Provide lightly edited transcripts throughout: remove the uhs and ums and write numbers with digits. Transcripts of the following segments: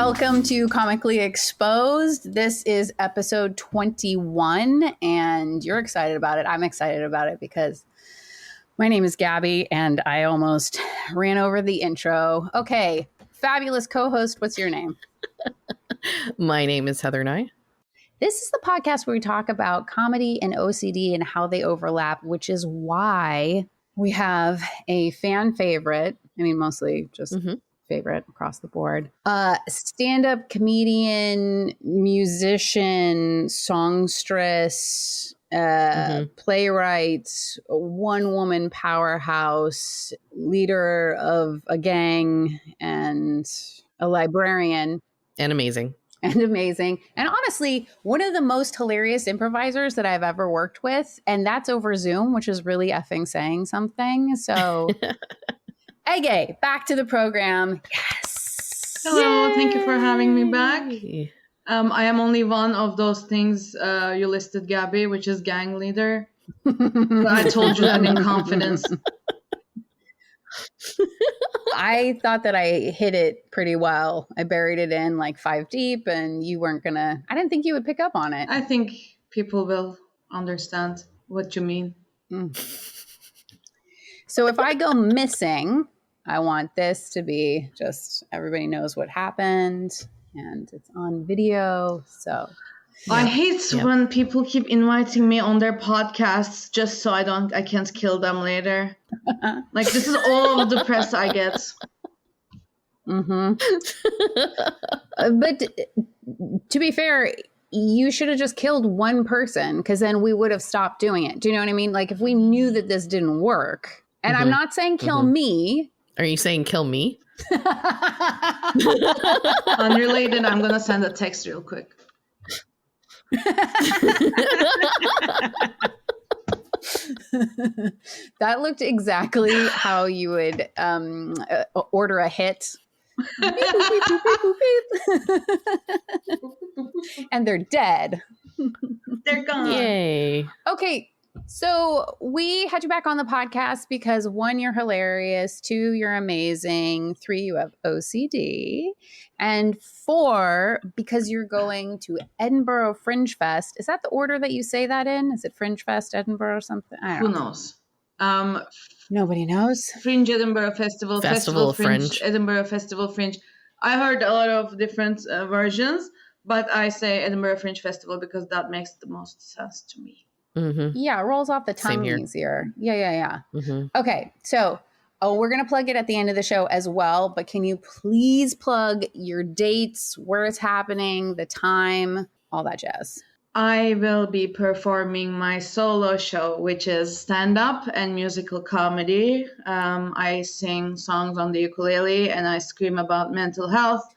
Welcome to Comically Exposed. This is episode 21, and you're excited about it. I'm excited about it because my name is Gabbie, and I almost ran over the intro. Okay, fabulous co-host, what's your name? My name is Heather Nye. This is the podcast where we talk about comedy and OCD and how they overlap, which is why we have a fan favorite. I mean, mostly just favorite across the board. Stand-up comedian, musician, songstress, playwright, one-woman powerhouse, leader of a gang, and a librarian. And amazing. And amazing. And honestly, one of the most hilarious improvisers that I've ever worked with. And that's over Zoom, which is really effing saying something. So, Ege, back to the program. Yes. Hello. Yay! Thank you for having me back. I am only one of those things you listed, Gabbie, which is gang leader. But I told you that in confidence. I thought that I hit it pretty well. I buried it in like 5 deep, and you weren't gonna. I didn't think you would pick up on it. I think people will understand what you mean. So if I go missing, I want this to be just everybody knows what happened, and it's on video. So I hate when people keep inviting me on their podcasts just so I can't kill them later. Like, this is all of the press I get. But to be fair, you should have just killed one person, because then we would have stopped doing it. Do you know what I mean? Like, if we knew that this didn't work, and I'm not saying kill me. Are you saying kill me? Unrelated, I'm going to send a text real quick. That looked exactly how you would order a hit. Beep, boop, beep, boop, beep, beep. And they're dead. They're gone. Yay. Okay, so we had you back on the podcast because 1, you're hilarious, 2, you're amazing, 3, you have OCD, and 4, because you're going to Edinburgh Fringe Fest. Is that the order that you say that in? Is it Fringe Fest, Edinburgh, or something? I don't Who know. knows? Nobody knows. Fringe Edinburgh Festival Fringe Edinburgh Festival Fringe. I heard a lot of different versions, but I say Edinburgh Fringe Festival because that makes the most sense to me. Yeah, it rolls off the tongue easier. Yeah. Okay, so we're going to plug it at the end of the show as well, but can you please plug your dates, where it's happening, the time, all that jazz? I will be performing my solo show, which is stand-up and musical comedy. I sing songs on the ukulele and I scream about mental health,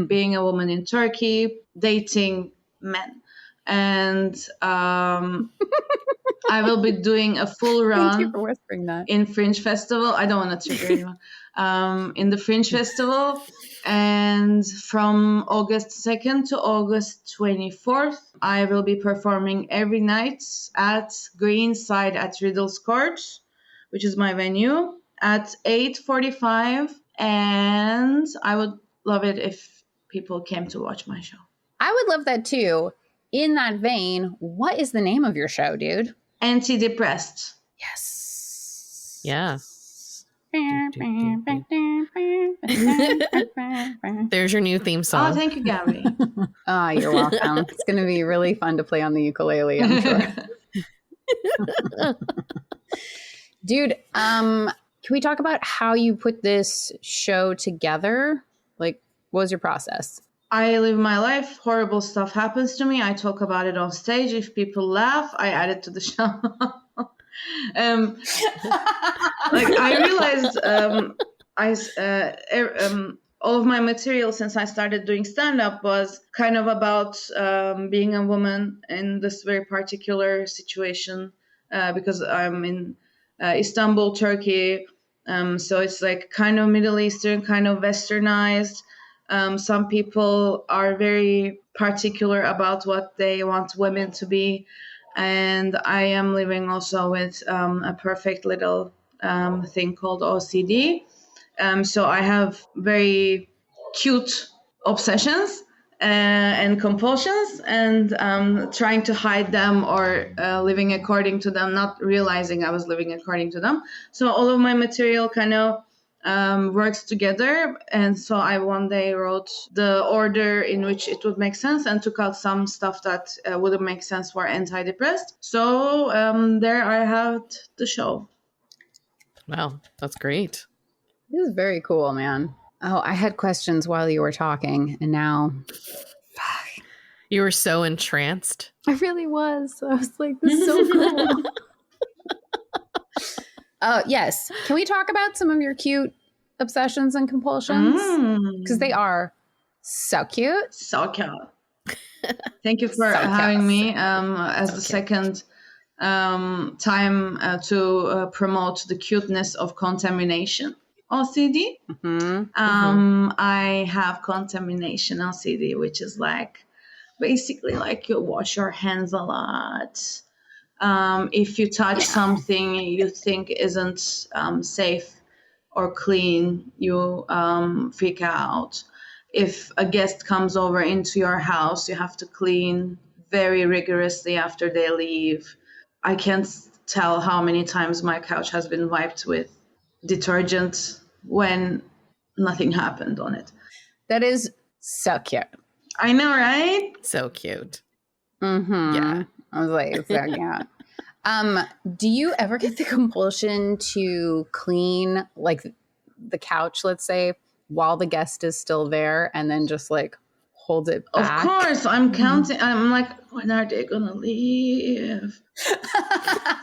being a woman in Turkey, dating men. And I will be doing a full run. Thank you for whispering that. In Fringe Festival. I don't want to trigger anyone. In the Fringe Festival. And from August 2nd to August 24th, I will be performing every night at Greenside at Riddles Court, which is my venue, at 8:45. And I would love it if people came to watch my show. I would love that too. In that vein, what is the name of your show, dude? Antidepressed. Yes. Yeah. There's your new theme song. Oh, thank you, Gabbie. You're welcome. It's going to be really fun to play on the ukulele, I'm sure. Dude, can we talk about how you put this show together? Like, what was your process? I live my life. Horrible stuff happens to me. I talk about it on stage. If people laugh, I add it to the show. I realized all of my material since I started doing stand-up was kind of about being a woman in this very particular situation because I'm in Istanbul, Turkey. So it's like kind of Middle Eastern, kind of westernized. Some people are very particular about what they want women to be. And I am living also with a perfect little thing called OCD. So I have very cute obsessions and compulsions, and trying to hide them or living according to them, not realizing I was living according to them. So all of my material kind of works together. And so I one day wrote the order in which it would make sense and took out some stuff that wouldn't make sense for antidepressed. So there I have the show. Wow, that's great. This is very cool, man. Oh, I had questions while you were talking, and now You were so entranced. I really was. I was like, this is so cool. Yes. Can we talk about some of your cute obsessions and compulsions? Because they are so cute. So cute. Thank you for having me as the second time to promote the cuteness of contamination OCD. I have contamination OCD, which is like basically like you wash your hands a lot. If you touch something you think isn't safe or clean, you freak out. If a guest comes over into your house, you have to clean very rigorously after they leave. I can't tell how many times my couch has been wiped with detergent when nothing happened on it. That is so cute. I know, right? So cute. Yeah. I was like, it's so cute. Do you ever get the compulsion to clean like the couch, let's say, while the guest is still there and then just like hold it back? Of course. I'm counting. I'm like, when are they going to leave?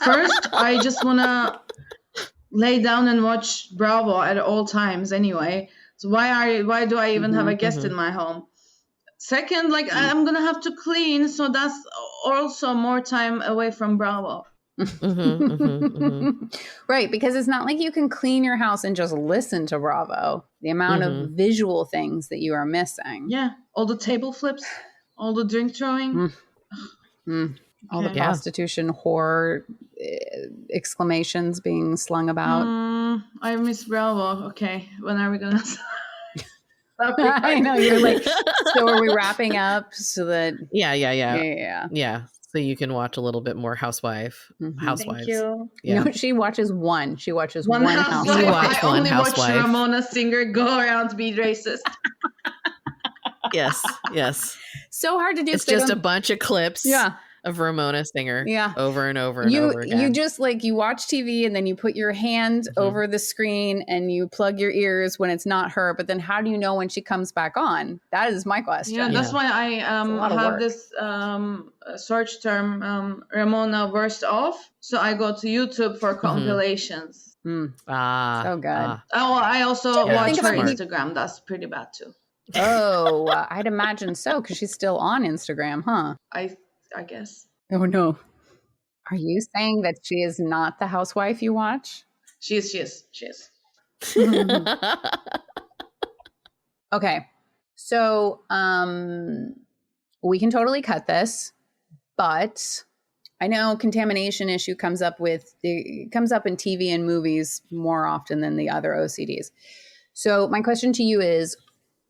First, I just want to lay down and watch Bravo at all times anyway. So why do I even have a guest in my home? Second, like I'm going to have to clean. So that's also more time away from Bravo. Right, because it's not like you can clean your house and just listen to Bravo. The amount of visual things that you are missing. Yeah, all the table flips, all the drink throwing. All the prostitution whore exclamations being slung about. I miss Bravo. Okay, when are we gonna I know, you're like, so are we wrapping up so that Yeah. So you can watch a little bit more Housewives. Thank you. Yeah. No, she watches one. She watches one housewife. housewife. You watch I one only watch housewife. Ramona Singer go around be racist. Yes. So hard to do. It's just a bunch of clips of Ramona Singer over and over and over again. You just like, you watch TV and then you put your hand over the screen and you plug your ears when it's not her. But then how do you know when she comes back on? That is my question. Yeah, that's why I have this search term, Ramona Worst Off. So I go to YouTube for compilations. So good. I also watch her Instagram. That's pretty bad too. Oh, I'd imagine so, because she's still on Instagram, huh? I guess. Oh, no. Are you saying that she is not the housewife you watch? She is. Okay. So we can totally cut this, but I know contamination issue comes up in TV and movies more often than the other OCDs. So my question to you is,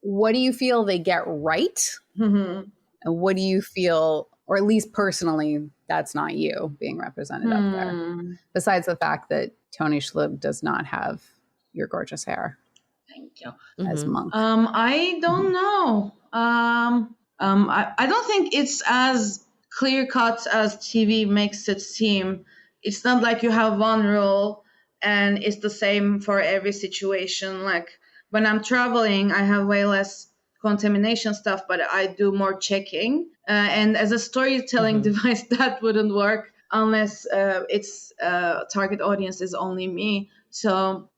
what do you feel they get right? And what do you feel, or at least personally, that's not you being represented up there? Besides the fact that Tony Shalhoub does not have your gorgeous hair. Thank you. As Monk. I don't know. I don't think it's as clear cut as TV makes it seem. It's not like you have one rule and it's the same for every situation. Like when I'm traveling, I have way less contamination stuff, but I do more checking. And as a storytelling device, that wouldn't work unless its target audience is only me. So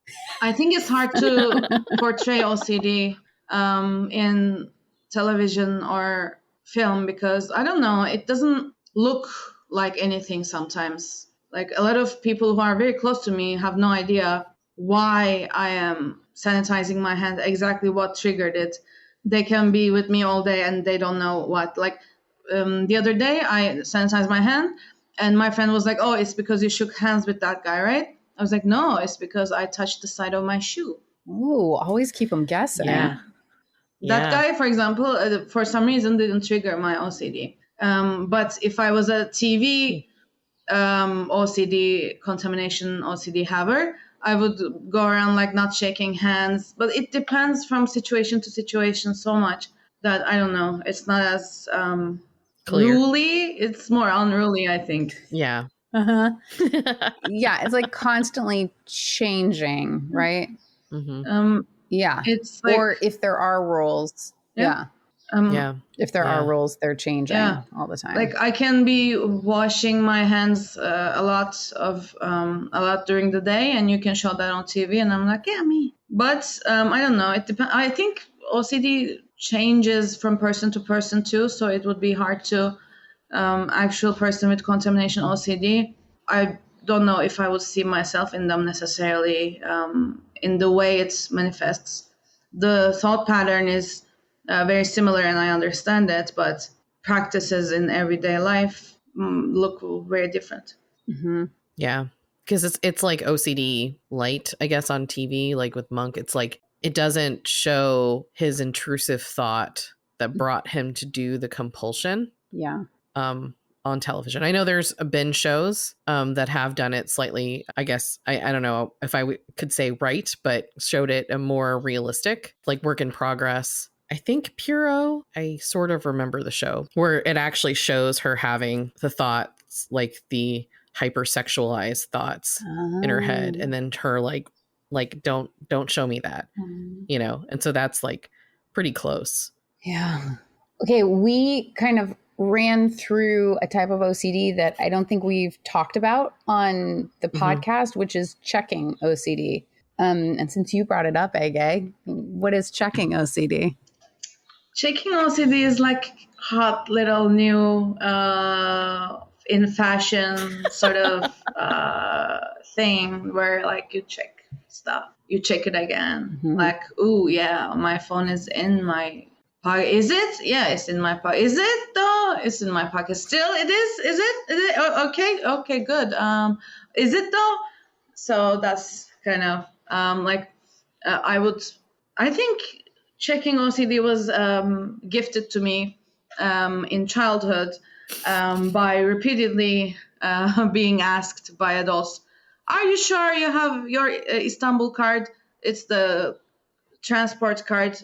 I think it's hard to portray OCD in television or film because, I don't know, it doesn't look like anything sometimes. Like a lot of people who are very close to me have no idea why I am sanitizing my hand, exactly what triggered it. They can be with me all day and they don't know what. Like the other day, I sanitized my hand and my friend was like, oh, it's because you shook hands with that guy, right? I was like, no, it's because I touched the side of my shoe. Ooh, always keep them guessing. Yeah. That guy, for example, for some reason didn't trigger my OCD. But if I was a TV OCD, contamination OCD haver, I would go around like not shaking hands. But it depends from situation to situation so much that I don't know. It's not as ruly. It's more unruly, I think. Yeah. Yeah, it's like constantly changing, right? Yeah. It's like, or if there are rules. Yeah. If there are rules, they're changing all the time. Like I can be washing my hands a lot during the day, and you can show that on TV, and I'm like, yeah, me. But I don't know. It depends. I think OCD changes from person to person too, so it would be hard to actual person with contamination OCD. I don't know if I would see myself in them necessarily in the way it manifests. The thought pattern is very similar, and I understand it, but practices in everyday life look very different. Yeah, because it's like OCD light, I guess, on TV, like with Monk. It's like it doesn't show his intrusive thought that brought him to do the compulsion. Yeah. On television. I know there's been shows that have done it slightly, I guess, I don't know if I could say right, but showed it a more realistic, like Work in Progress. I think Puro, I sort of remember the show where it actually shows her having the thoughts, like the hypersexualized thoughts in her head, and then her like don't show me that, you know? And so that's like pretty close. Yeah. Okay, we kind of ran through a type of OCD that I don't think we've talked about on the podcast, which is checking OCD. And since you brought it up, Ege, what is checking OCD? Checking OCD is like hot little new in fashion sort of thing where like you check stuff, you check it again. Like, ooh, yeah, my phone is in my pocket. Is it? Yeah, it's in my pocket. Is it though? It's in my pocket still. It is. Is it? Is it? Oh, okay, good. Is it though? So that's kind of I think checking OCD was gifted to me in childhood by repeatedly being asked by adults, "Are you sure you have your Istanbul card? It's the transport card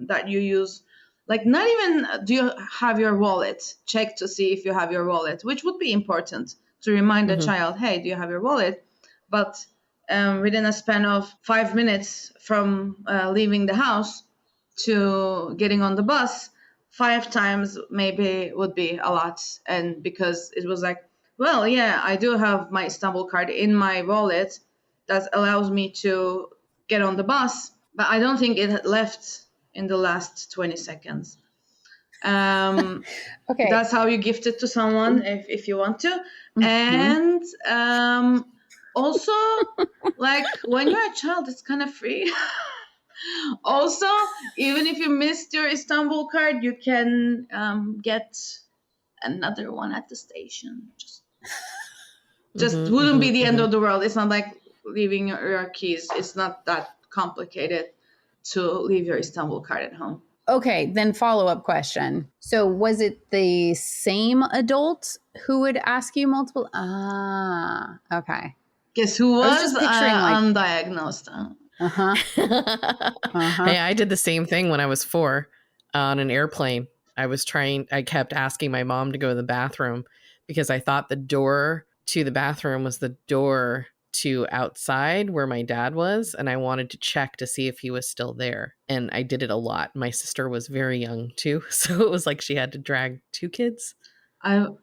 that you use." Like, not even do you have your wallet? Check to see if you have your wallet, which would be important to remind the child, hey, do you have your wallet? But within a span of 5 minutes from leaving the house to getting on the bus, 5 times maybe would be a lot. And because it was like, well, yeah, I do have my Istanbul card in my wallet that allows me to get on the bus, but I don't think it had left in the last 20 seconds. Okay. That's how you gift it to someone if you want to. And also, like, when you're a child, it's kind of free. Also, even if you missed your Istanbul card, you can get another one at the station. Just wouldn't be the end of the world. It's not like leaving your keys. It's not that complicated to leave your Istanbul card at home. Okay, then follow-up question. So was it the same adult who would ask you multiple? Okay. Guess who was undiagnosed? Hey, I did the same thing when I was 4 on an airplane. I kept asking my mom to go to the bathroom because I thought the door to the bathroom was the door to outside where my dad was, and I wanted to check to see if he was still there. And I did it a lot. My sister was very young too, so it was like she had to drag 2 kids on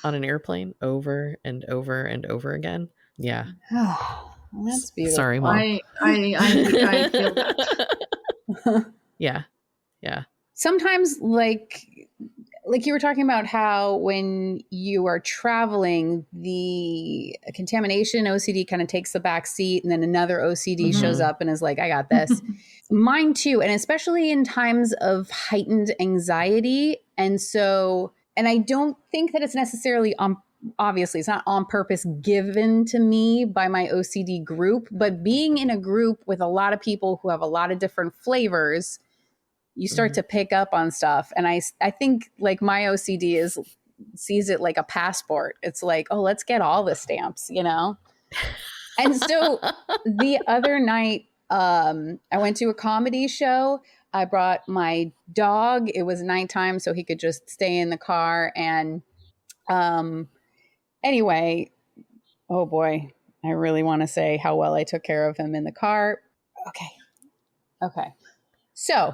an airplane over and over and over again. Yeah. Oh, that's beautiful. Sorry, Mom. I feel that. Yeah. Sometimes, like you were talking about how when you are traveling, the contamination OCD kind of takes the back seat, and then another OCD shows up and is like, I got this. Mine too. And especially in times of heightened anxiety. And I don't think that it's necessarily obviously it's not on purpose given to me by my OCD group, but being in a group with a lot of people who have a lot of different flavors, you start to pick up on stuff. And I think like my OCD sees it like a passport. It's like, oh, let's get all the stamps, you know? And so the other night, I went to a comedy show. I brought my dog. It was nighttime, so he could just stay in the car. And anyway, oh boy, I really want to say how well I took care of him in the car. Okay. So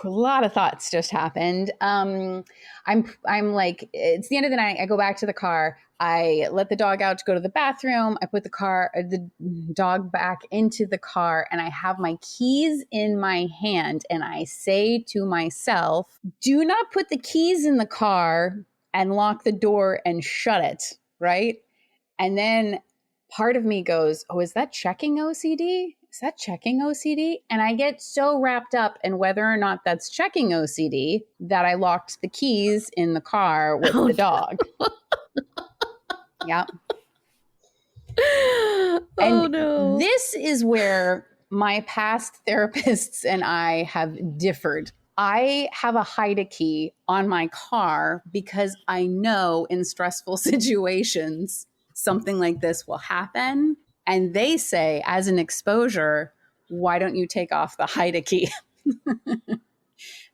a lot of thoughts just happened. I'm like, it's the end of the night. I go back to the car. I let the dog out to go to the bathroom. I put the dog back into the car, and I have my keys in my hand. And I say to myself, do not put the keys in the car and lock the door and shut it. Right. And then part of me goes, oh, is that checking OCD? Is that checking OCD? And I get so wrapped up in whether or not that's checking OCD that I locked the keys in the car with the dog. Yeah. And no. This is where my past therapists and I have differed. I have a hide key on my car because I know in stressful situations, something like this will happen. And they say, as an exposure, why don't you take off the hide key?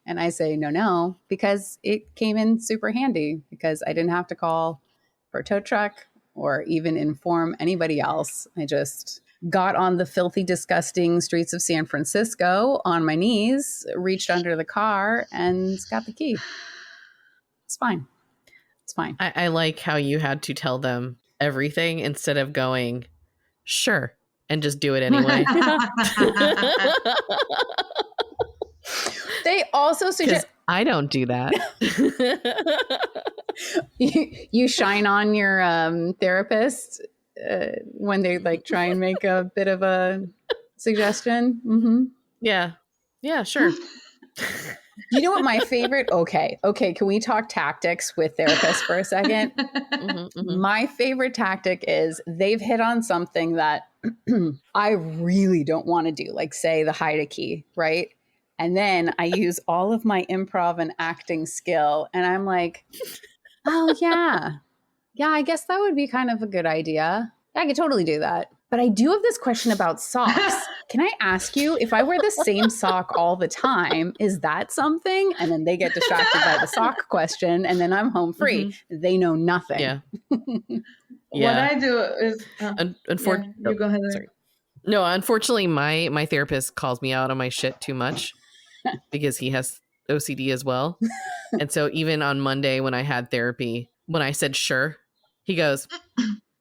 And I say, no, because it came in super handy because I didn't have to call for a tow truck or even inform anybody else. I just got on the filthy, disgusting streets of San Francisco on my knees, reached under the car, and got the key. It's fine. It's fine. I like how you had to tell them everything instead of going, sure, and just do it anyway. They also suggest I don't do that. you shine on your therapist when they like try and make a bit of a suggestion. Mm-hmm. Yeah, sure. You know what my favorite? Okay. Can we talk tactics with therapists for a second? My favorite tactic is they've hit on something that I really don't want to do, like say the hide a key, right? And then I use all of my improv and acting skill, and I'm like, oh yeah, I guess that would be kind of a good idea. I could totally do that. But I do have this question about socks. Can I ask you, if I wear the same sock all the time, is that something? And then they get distracted by the sock question, and then I'm home free. Mm-hmm. They know nothing. Yeah. What I do is... unfortunately, you go ahead. Sorry. No, unfortunately, my therapist calls me out on my shit too much because he has OCD as well. And so even on Monday when I had therapy, when I said sure, he goes,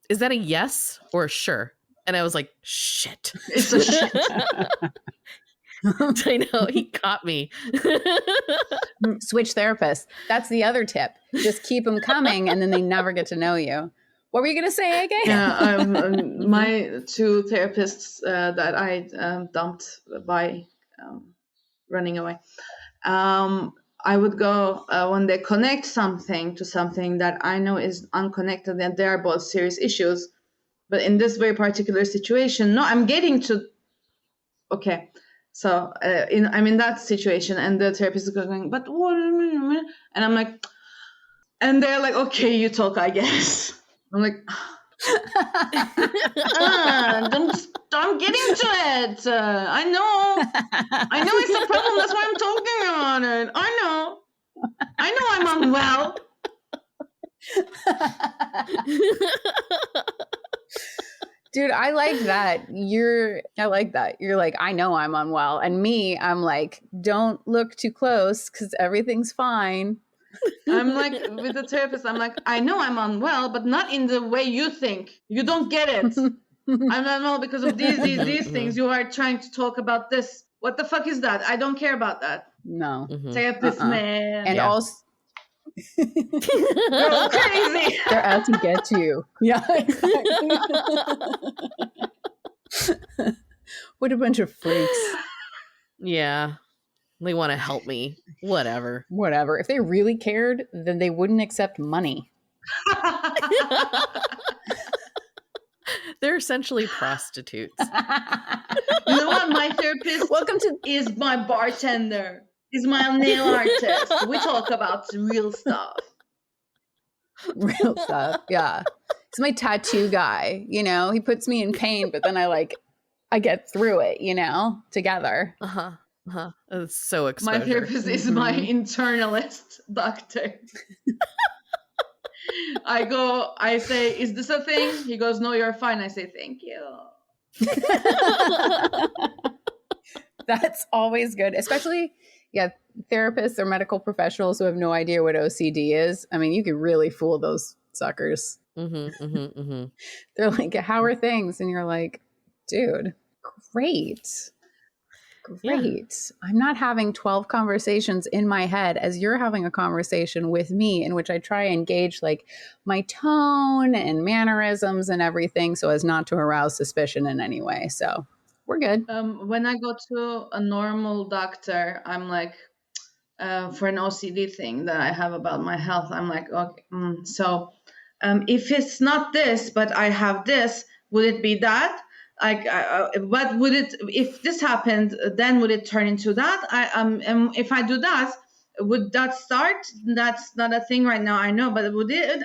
is that a yes or a sure? And I was like, shit. It's a shit. I know, he caught me. Switch therapists. That's the other tip. Just keep them coming and then they never get to know you. What were you going to say, Ege? Yeah, my two therapists that I dumped by running away. I would go when they connect something to something that I know is unconnected and they are both serious issues. But in this very particular situation, no, I'm getting to, okay. So I'm in that situation and the therapist is going, but what? And I'm like, and they're like, okay, you talk, I guess. I'm like, I'm getting to it. I know it's a problem. That's why I'm talking about it. I know I'm unwell. Dude, I like that. I like that. You're like, I know I'm unwell. And me, I'm like, don't look too close because everything's fine. I'm like, with the therapist, I'm like, I know I'm unwell, but not in the way you think. You don't get it. I'm unwell because of these things. You are trying to talk about this. What the fuck is that? I don't care about that. No. Therapist, man. And also... They're all crazy. They're out to get you. Yeah. Exactly. What a bunch of freaks. Yeah. They want to help me. Whatever. If they really cared, then they wouldn't accept money. They're essentially prostitutes. You know what? My therapist is my bartender. Is my nail artist. We talk about real stuff. Real stuff. Yeah. It's my tattoo guy, you know, he puts me in pain, but then I get through it, you know, together. It's so exposure. My therapist is my internalist doctor. I say, is this a thing? He goes, no, you're fine. I say, thank you. That's always good, especially, therapists or medical professionals who have no idea what OCD is. I mean, you could really fool those suckers. They're like, how are things? And you're like, dude, great. Yeah. I'm not having 12 conversations in my head as you're having a conversation with me in which I try and gauge like my tone and mannerisms and everything so as not to arouse suspicion in any way. So we're good. When I go to a normal doctor, I'm like, for an OCD thing that I have about my health, I'm like, okay, so if it's not this, but I have this, would it be that? Like, what would it, if this happened, then would it turn into that? If I do that, would that start? That's not a thing right now, I know, but would it?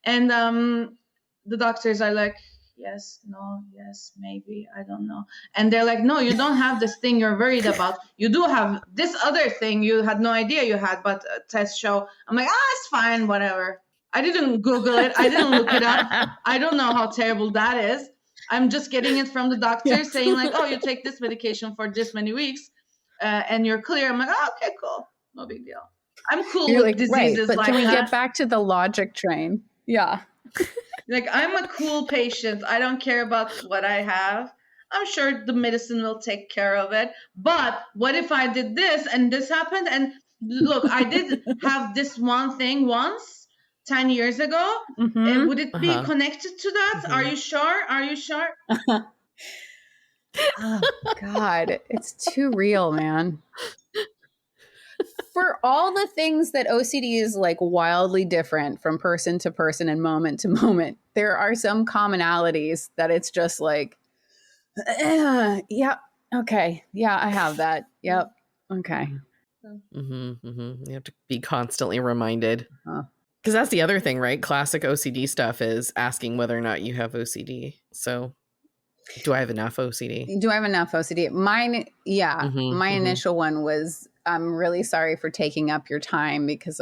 The doctors are like, yes, no, yes, maybe, I don't know. And they're like, no, you don't have this thing you're worried about. You do have this other thing you had no idea you had, but tests show. I'm like, it's fine, whatever. I didn't Google it. I didn't look it up. I don't know how terrible that is. I'm just getting it from the doctor saying like, oh, you take this medication for this many weeks and you're clear. I'm like, okay, cool. No big deal. I'm cool You're with like, diseases but like can we that. get back to the logic train? Yeah. Like, I'm a cool patient. I don't care about what I have. I'm sure the medicine will take care of it. But what if I did this and this happened? And look, I did have this one thing once, 10 years ago. Would it be connected to that? Are you sure? Are you sure? Oh, God. It's too real, man. For all the things that OCD is like wildly different from person to person and moment to moment, there are some commonalities that it's just like, yeah, okay. Yeah, I have that. Yep. Okay. You have to be constantly reminded. Because that's the other thing, right? Classic OCD stuff is asking whether or not you have OCD. So do I have enough OCD? Do I have enough OCD? Mine, my initial one was, I'm really sorry for taking up your time because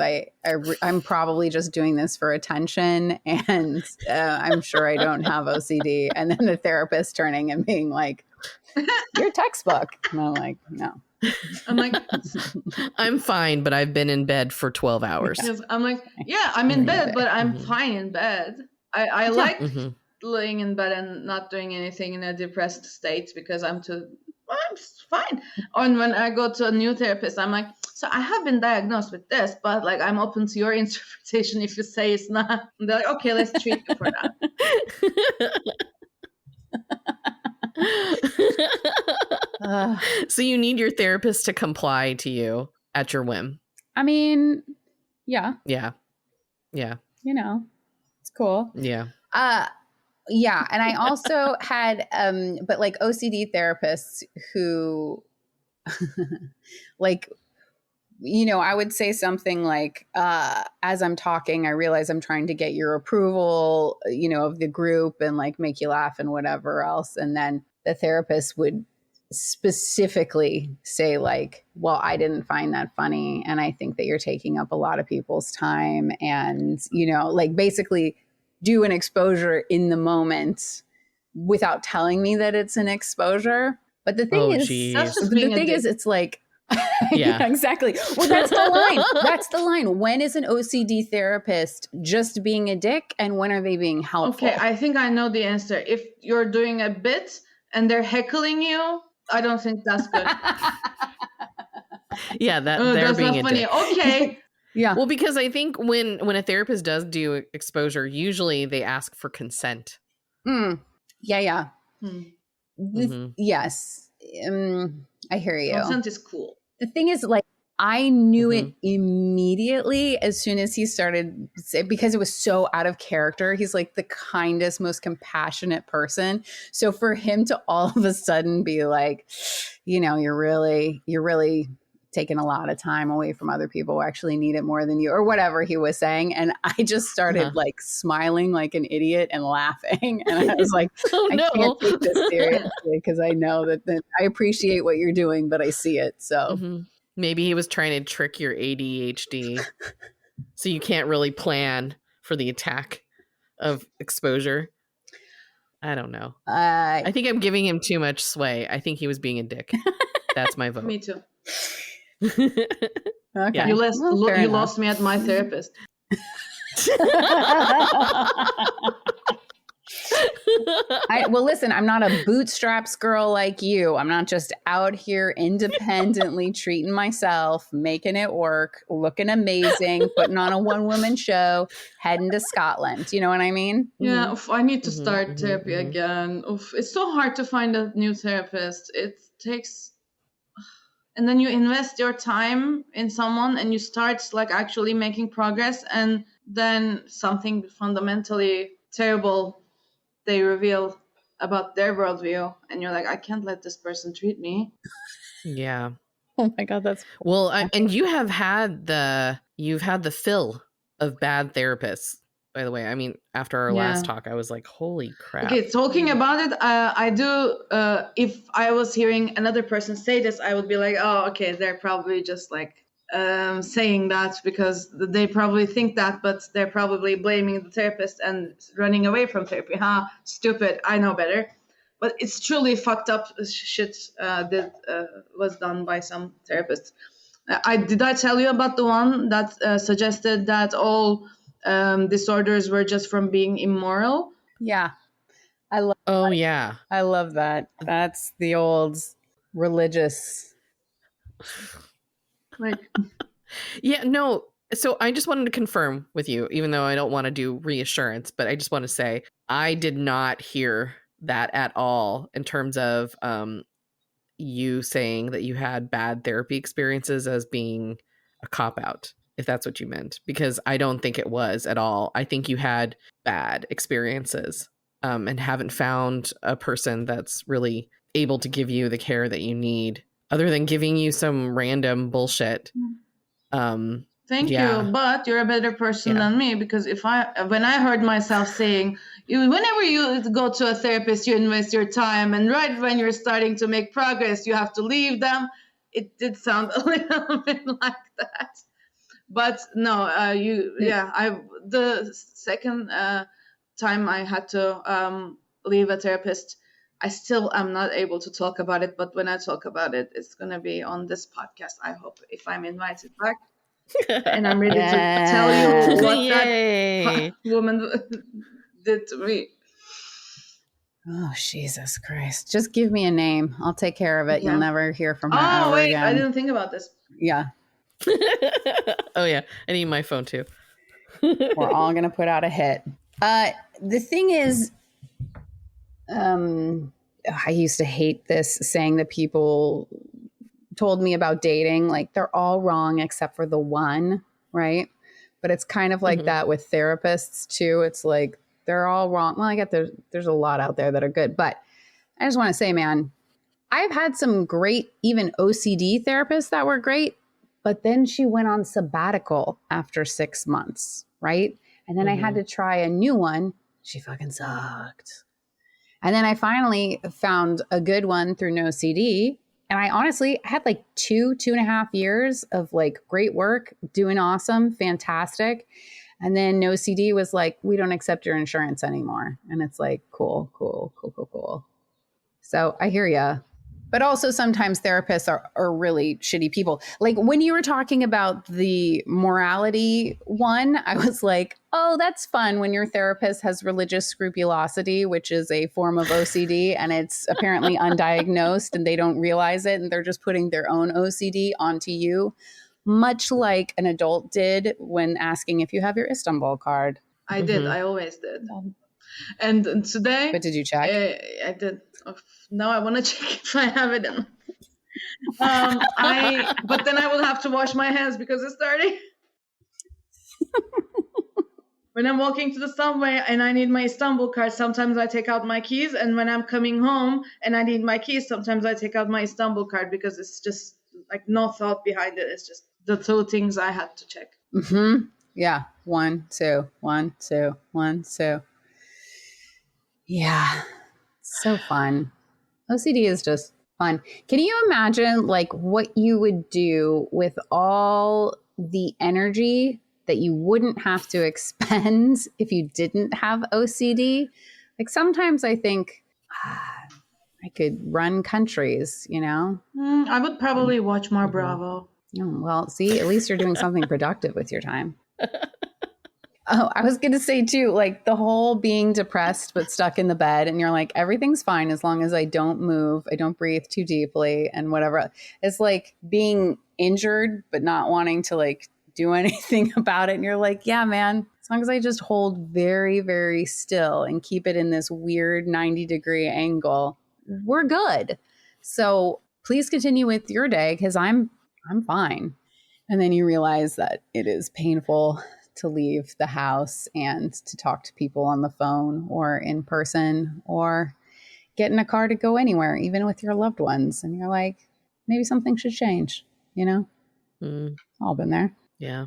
I'm probably just doing this for attention and I'm sure I don't have OCD. And then the therapist turning and being like, your textbook. And I'm like, no. I'm like, I'm fine, but I've been in bed for 12 hours. I'm like, yeah, I'm in bed, but I'm fine in bed. I like laying in bed and not doing anything in a depressed state because I'm fine. And when I go to a new therapist, I'm like, so I have been diagnosed with this, but like I'm open to your interpretation if you say it's not. And they're like, okay, let's treat you for that. So you need your therapist to comply to you at your whim. I mean, yeah. Yeah. You know, it's cool. Yeah. Yeah. And I also had, but like OCD therapists who like, you know, I would say something like, as I'm talking, I realize I'm trying to get your approval, you know, of the group and like make you laugh and whatever else. And then the therapist would specifically say like, well, I didn't find that funny. And I think that you're taking up a lot of people's time. And, you know, like basically do an exposure in the moment without telling me that it's an exposure. But the thing is, it's like, yeah, exactly. Well, that's the line. That's the line. When is an OCD therapist just being a dick and when are they being helpful? Okay, I think I know the answer. If you're doing a bit and they're heckling you, I don't think that's good. Yeah, they're being a dick. Okay. Yeah. Well, because I think when a therapist does do exposure, usually they ask for consent. Yeah. Yes. I hear you. Consent is cool. The thing is, like, I knew it immediately as soon as he started, because it was so out of character. He's like the kindest, most compassionate person. So for him to all of a sudden be like, you know, you're really taking a lot of time away from other people who actually need it more than you, or whatever he was saying. And I just started like smiling like an idiot and laughing. And I was like, I can't take this seriously because I know that I appreciate what you're doing, but I see it. So maybe he was trying to trick your ADHD so you can't really plan for the attack of exposure. I don't know. I think I'm giving him too much sway. I think he was being a dick. That's my vote. Me too. Okay. You lost me at my therapist. Well, listen, I'm not a bootstraps girl like you. I'm not just out here independently treating myself, making it work, looking amazing, putting on a one-woman show, heading to Scotland. You know what I mean? Yeah, I need to start therapy again. It's so hard to find a new therapist. It takes... And then you invest your time in someone and you start like actually making progress, and then something fundamentally terrible they reveal about their worldview, and you're like, I can't let this person treat me. Yeah. Oh my God, that's well. And you've had the fill of bad therapists. By the way, I mean, after our last talk, I was like, holy crap. Okay, talking about it, I do, if I was hearing another person say this, I would be like, oh, okay, they're probably just like saying that because they probably think that, but they're probably blaming the therapist and running away from therapy. Stupid, I know better. But it's truly fucked up shit that was done by some therapists. Did I tell you about the one that suggested that all disorders were just from being immoral? Yeah. I love I love that. That's the old religious. Like, yeah, no. So I just wanted to confirm with you, even though I don't want to do reassurance, but I just want to say I did not hear that at all in terms of you saying that you had bad therapy experiences as being a cop-out, if that's what you meant, because I don't think it was at all. I think you had bad experiences and haven't found a person that's really able to give you the care that you need, other than giving you some random bullshit. Thank you, but you're a better person than me, because when I heard myself saying, whenever you go to a therapist, you invest your time, and right when you're starting to make progress, you have to leave them. It did sound a little bit like that. But no, the second time I had to leave a therapist, I still am not able to talk about it. But when I talk about it, it's going to be on this podcast, I hope, if I'm invited back. And I'm ready to tell you what that woman did to me. Oh, Jesus Christ. Just give me a name. I'll take care of it. Yeah. You'll never hear from her ever again. I didn't think about this. Yeah. Oh, yeah. I need my phone, too. We're all going to put out a hit. The thing is, I used to hate this saying that people told me about dating, like they're all wrong except for the one, right? But it's kind of like that with therapists too. It's like they're all wrong. Well, I get there's a lot out there that are good, but I just want to say, man, I've had some great, even OCD therapists that were great, but then she went on sabbatical after 6 months, right? And then I had to try a new one. She fucking sucked. And then I finally found a good one through NoCD. And I honestly had like 2.5 years of like great work, doing awesome, fantastic. And then NoCD was like, we don't accept your insurance anymore. And it's like, cool. So I hear ya. But also sometimes therapists are really shitty people. Like when you were talking about the morality one, I was like, oh, that's fun when your therapist has religious scrupulosity, which is a form of OCD, and it's apparently undiagnosed and they don't realize it. And they're just putting their own OCD onto you, much like an adult did when asking if you have your Istanbul card. I did. I always did. And today... But did you check? I did. Now I want to check if I have it. But then I will have to wash my hands because it's dirty. When I'm walking to the subway and I need my Istanbul card, sometimes I take out my keys. And when I'm coming home and I need my keys, sometimes I take out my Istanbul card because it's just like no thought behind it. It's just the two things I had to check. Mm-hmm. Yeah. 1, 2, 1, 2, 1, 2. Yeah. So fun. OCD is just fun. Can you imagine like what you would do with all the energy that you wouldn't have to expend if you didn't have OCD? Like sometimes I think I could run countries, you know? I would probably watch more Bravo. Oh, well, see, at least you're doing something productive with your time. Oh, I was going to say too, like the whole being depressed but stuck in the bed and you're like, everything's fine as long as I don't move, I don't breathe too deeply and whatever. It's like being injured but not wanting to like do anything about it. And you're like, yeah, man, as long as I just hold very, very still and keep it in this weird 90-degree angle, we're good. So please continue with your day because I'm fine. And then you realize that it is painful to leave the house and to talk to people on the phone or in person or get in a car to go anywhere, even with your loved ones. And you're like, maybe something should change, you know? All been there. Yeah.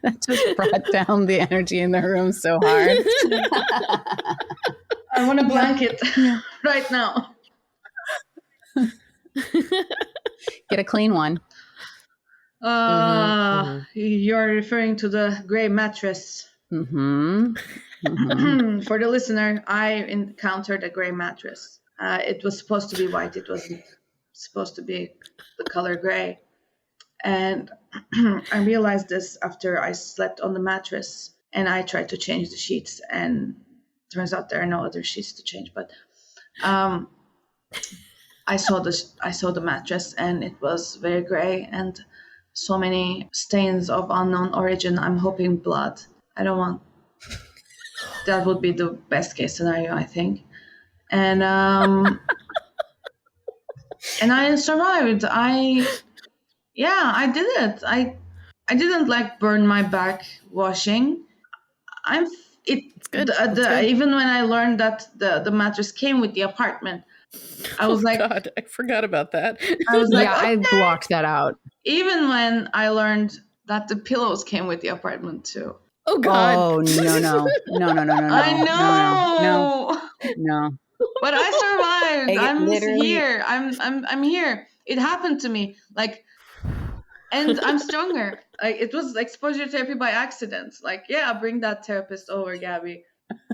That just brought down the energy in the room so hard. I want a blanket right now. Get a clean one. You're referring to the gray mattress. Mm-hmm. Mm-hmm. For the listener, I encountered a gray mattress. It was supposed to be white. It wasn't supposed to be the color gray. And I realized this after I slept on the mattress and I tried to change the sheets. And turns out there are no other sheets to change. But I saw the mattress and it was very gray and so many stains of unknown origin. I'm hoping blood. I don't want. That would be the best case scenario, I think. And and I survived. I did it. I didn't like burn my back washing. It's good. Even when I learned that the mattress came with the apartment, I was like, God, I forgot about that. I was like, yeah, okay. I blocked that out. Even when I learned that the pillows came with the apartment too. Oh God! Oh no! I know. No. But I survived. I'm literally here. I'm here. It happened to me. Like, and I'm stronger. Like, it was exposure therapy by accident. Like, yeah, bring that therapist over, Gabbie.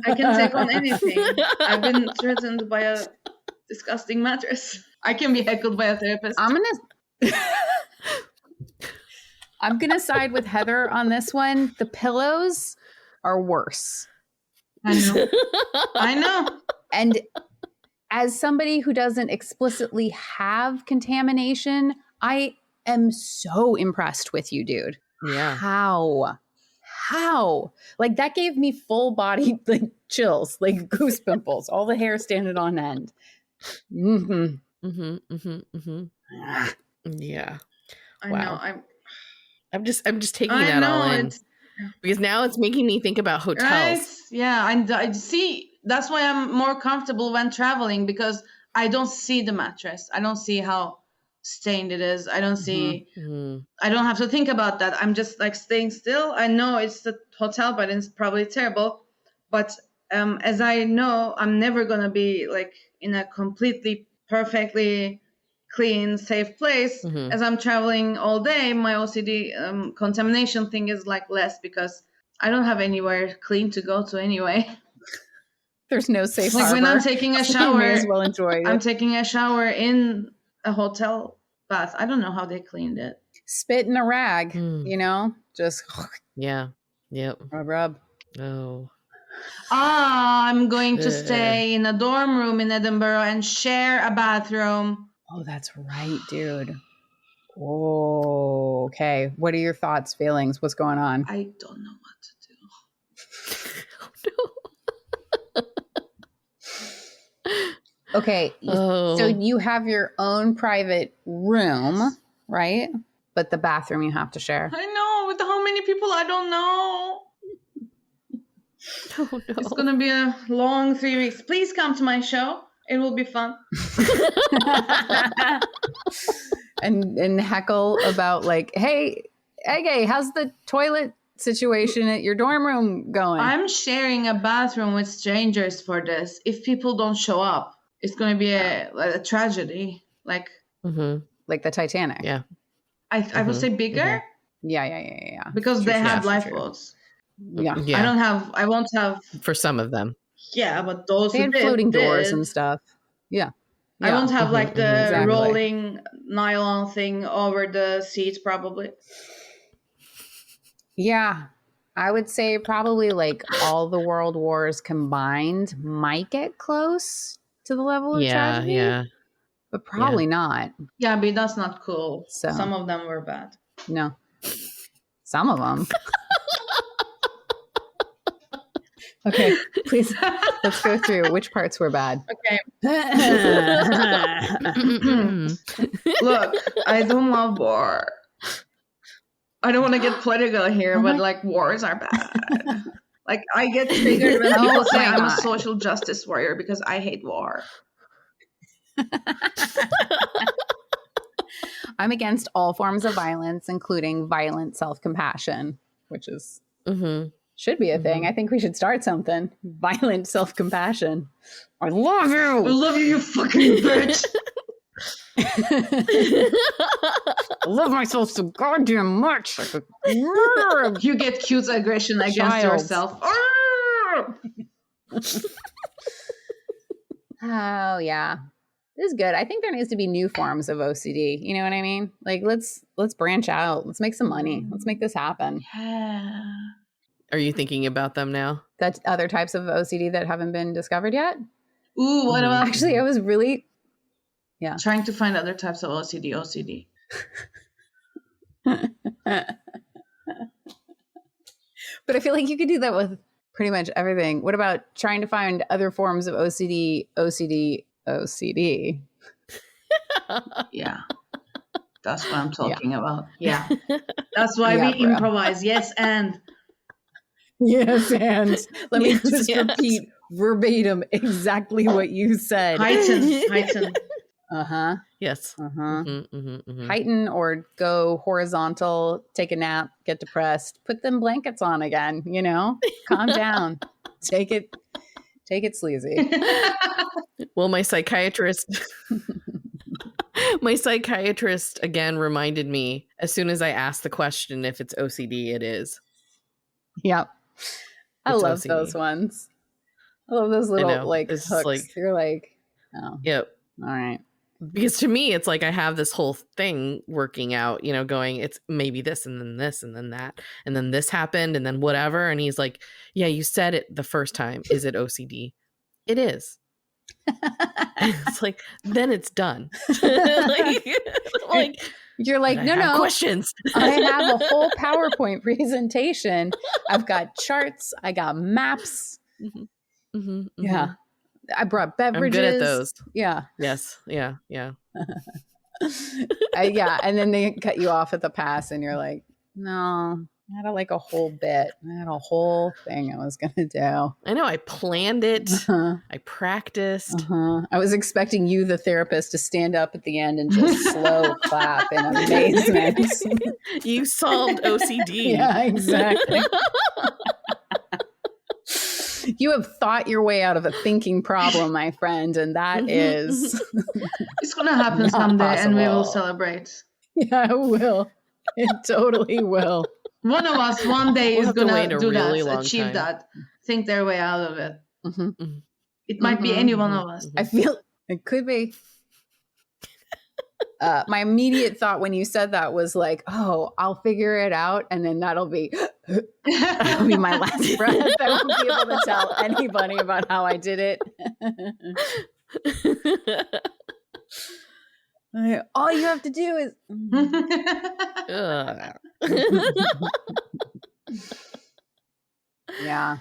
I can take on anything. I've been threatened by a disgusting mattress. I can be heckled by a therapist. I'm gonna side with Heather on this one. The pillows are worse. I know. And as somebody who doesn't explicitly have contamination, I am so impressed with you, dude. Yeah. How? Like that gave me full body like chills, like goose pimples, all the hair standing on end. Mm-hmm. Yeah. I Wow. know. I'm just taking that all in because now it's making me think about hotels. Right? Yeah, I see. That's why I'm more comfortable when traveling because I don't see the mattress. I don't see how stained it is. I don't see. I don't have to think about that. I'm just like staying still. I know it's the hotel, but it's probably terrible. But as I know, I'm never gonna be like in a completely perfectly clean, safe place. As I'm traveling all day, my OCD contamination thing is like less because I don't have anywhere clean to go to anyway. There's no safe like harbor. when I'm taking a shower, you may as well enjoy it. I'm taking a shower in a hotel bath. I don't know how they cleaned it. Spit in a rag, you know, just yeah, yep, rub. Oh. I'm going to stay in a dorm room in Edinburgh and share a bathroom. Oh, that's right, dude. Oh, okay. What are your thoughts, feelings? What's going on? I don't know what to do. Oh, no. Okay. So you have your own private room, right? But the bathroom you have to share. I know. With how many people, I don't know. Oh, no. It's going to be a long 3 weeks. Please come to my show. It will be fun. and heckle about like, hey, Ege, how's the toilet situation at your dorm room going? I'm sharing a bathroom with strangers for this. If people don't show up, it's going to be a tragedy. Like like the Titanic. Yeah. I would say bigger. Yeah. Because they have lifeboats. Yeah. I won't have. For some of them. Yeah, but those they had floating doors and stuff. Yeah. I won't have like the exactly. rolling nylon thing over the seats probably. Yeah. I would say probably like all the world wars combined might get close to the level of tragedy. Yeah. But probably not. Yeah, but that's not cool. So, some of them were bad. No. Some of them. Okay, please, let's go through which parts were bad. Okay. Look, I don't love war. I don't want to get political here, but like wars are bad. Like I get triggered when people say I'm a social justice warrior because I hate war. I'm against all forms of violence, including violent self-compassion, which is should be a thing. I think we should start something. Violent self-compassion. I love you. I love you, you fucking bitch. I love myself so goddamn much. You get cute aggression against yourself. Oh yeah. This is good. I think there needs to be new forms of OCD. You know what I mean? Like let's branch out. Let's make some money. Let's make this happen. Yeah. Are you thinking about them now? That's other types of OCD that haven't been discovered yet? Ooh, what about actually I was really trying to find other types of OCD. But I feel like you could do that with pretty much everything. What about trying to find other forms of OCD? Yeah. That's what I'm talking about. Yeah. That's why we improvise. Yes, and. Yes, and. Let me just repeat verbatim exactly what you said. Heighten. Uh-huh. Yes. Heighten or go horizontal, take a nap, get depressed, put them blankets on again, you know? Calm down. Take it sleazy. Well, my psychiatrist again reminded me as soon as I asked the question if it's OCD, it is. Yep. I love OCD. Those ones. I love those little like hooks. Like, you're like, oh. Yep. All right. Because to me, it's like I have this whole thing working out, you know, going, it's maybe this and then this and then that. And then this happened and then whatever. And he's like, yeah, you said it the first time. Is it OCD? It is. It's like, then it's done. like you're like, no questions. I have a whole PowerPoint presentation. I've got charts. I got maps. Yeah. I brought beverages. I'm good at those. Yeah. Yes. Yeah. Yeah. And then they cut you off at the pass and you're like, no, I had like a whole bit. I had a whole thing I was going to do. I know. I planned it. I practiced. I was expecting you, the therapist, to stand up at the end and just slow clap in amazement. You solved OCD. Yeah, exactly. You have thought your way out of a thinking problem, my friend, and that is... It's going to happen someday, possible. And we will celebrate. Yeah, it will. It totally will. One of us one day is going to do that, achieve that, think their way out of it. It might be any one of us. I feel it could be. My immediate thought when you said that was like, oh, I'll figure it out. And then that'll be my last breath. I won't be able to tell anybody about how I did it. All you have to do is. Yeah.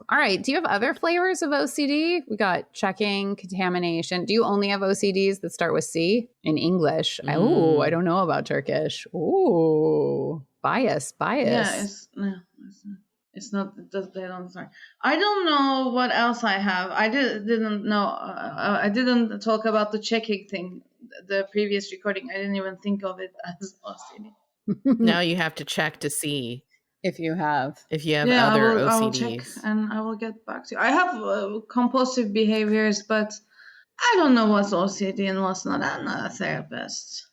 All right. Do you have other flavors of OCD? We got checking, contamination. Do you only have OCDs that start with C in English? Oh, I don't know about Turkish. Oh, bias. Yeah, it's not. They don't start. I don't know what else I have. I didn't know. I didn't talk about the checking thing. The previous recording, I didn't even think of it as OCD. Now you have to check to see if you have other OCDs. I will check and I will get back to you. I have compulsive behaviors, but I don't know what's OCD and what's not. I'm not a therapist.